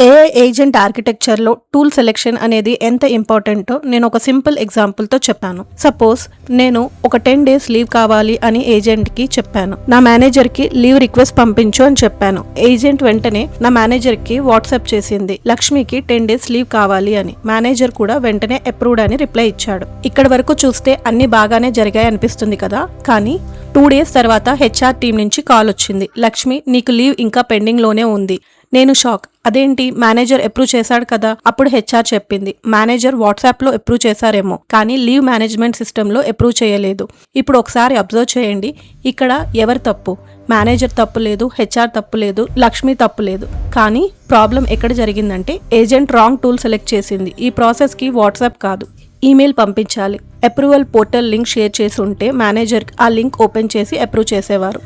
AI agent ఆర్కిటెక్చర్లో tool selection అనేది ఎంత ఇంపార్టెంటో నేను ఒక సింపుల్ ఎగ్జాంపుల్తో చెప్పాను. సపోజ్ నేను ఒక 10 days లీవ్ కావాలి అని ఏజెంట్కి చెప్పాను. నా మేనేజర్కి లీవ్ రిక్వెస్ట్ పంపించు అని చెప్పాను. ఏజెంట్ వెంటనే నా మేనేజర్కి వాట్సాప్ చేసింది, లక్ష్మికి 10 days లీవ్ కావాలి అని. మేనేజర్ కూడా వెంటనే అప్రూవ్డ్ అని రిప్లై ఇచ్చాడు. ఇక్కడ వరకు చూస్తే అన్ని బాగానే జరిగాయి అనిపిస్తుంది కదా. కానీ 2 days తర్వాత హెచ్ఆర్ టీం నుంచి కాల్ వచ్చింది, లక్ష్మి నీకు లీవ్ ఇంకా పెండింగ్ లోనే ఉంది. నేను షాక్. అదేంటి, మేనేజర్ అప్రూవ్ చేశాడు కదా. అప్పుడు హెచ్ఆర్ చెప్పింది, మేనేజర్ వాట్సాప్లో అప్రూవ్ చేశారేమో కానీ లీవ్ మేనేజ్మెంట్ సిస్టంలో అప్రూవ్ చేయలేదు. ఇప్పుడు ఒకసారి అబ్జర్వ్ చేయండి, ఇక్కడ ఎవరి తప్పు? మేనేజర్ తప్పు లేదు, హెచ్ఆర్ తప్పు లేదు, లక్ష్మి తప్పు లేదు. కానీ ప్రాబ్లం ఎక్కడ జరిగిందంటే ఏజెంట్ రాంగ్ టూల్ సెలెక్ట్ చేసింది. ఈ ప్రాసెస్కి వాట్సాప్ కాదు, ఈమెయిల్ పంపించాలి. అప్రూవల్ పోర్టల్ లింక్ షేర్ చేసి ఉంటే మేనేజర్ ఆ లింక్ ఓపెన్ చేసి అప్రూవ్ చేసేవారు.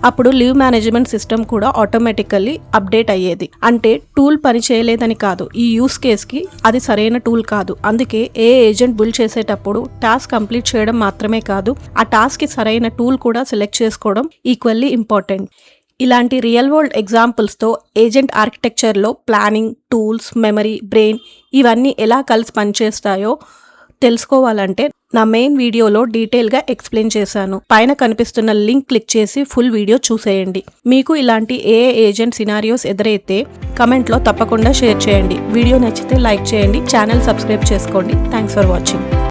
అప్పుడు లీవ్ మేనేజ్మెంట్ సిస్టమ్ కూడా ఆటోమేటికల్లీ అప్డేట్ అయ్యేది. అంటే టూల్ పని చేయలేదని కాదు, ఈ యూస్ కేస్కి అది సరైన టూల్ కాదు. అందుకే ఏ ఏజెంట్ బిల్డ్ చేసేటప్పుడు టాస్క్ కంప్లీట్ చేయడం మాత్రమే కాదు, ఆ టాస్క్కి సరైన టూల్ కూడా సెలెక్ట్ చేసుకోవడం ఈక్వల్లీ ఇంపార్టెంట్. ఇలాంటి రియల్ వరల్డ్ ఎగ్జాంపుల్స్తో ఏజెంట్ ఆర్కిటెక్చర్లో ప్లానింగ్, టూల్స్, మెమరీ, బ్రెయిన్ ఇవన్నీ ఎలా కలిసి పనిచేస్తాయో తెలుసుకోవాలంటే నా మెయిన్ వీడియోలో డీటెయిల్గా ఎక్స్ప్లెయిన్ చేశాను. పైన కనిపిస్తున్న లింక్ క్లిక్ చేసి ఫుల్ వీడియో చూసేయండి. మీకు ఇలాంటి ఏజెంట్ సినారియోస్ ఎదురైతే కమెంట్లో తప్పకుండా షేర్ చేయండి. వీడియో నచ్చితే లైక్ చేయండి, ఛానల్ సబ్స్క్రైబ్ చేసుకోండి. Thanks for watching.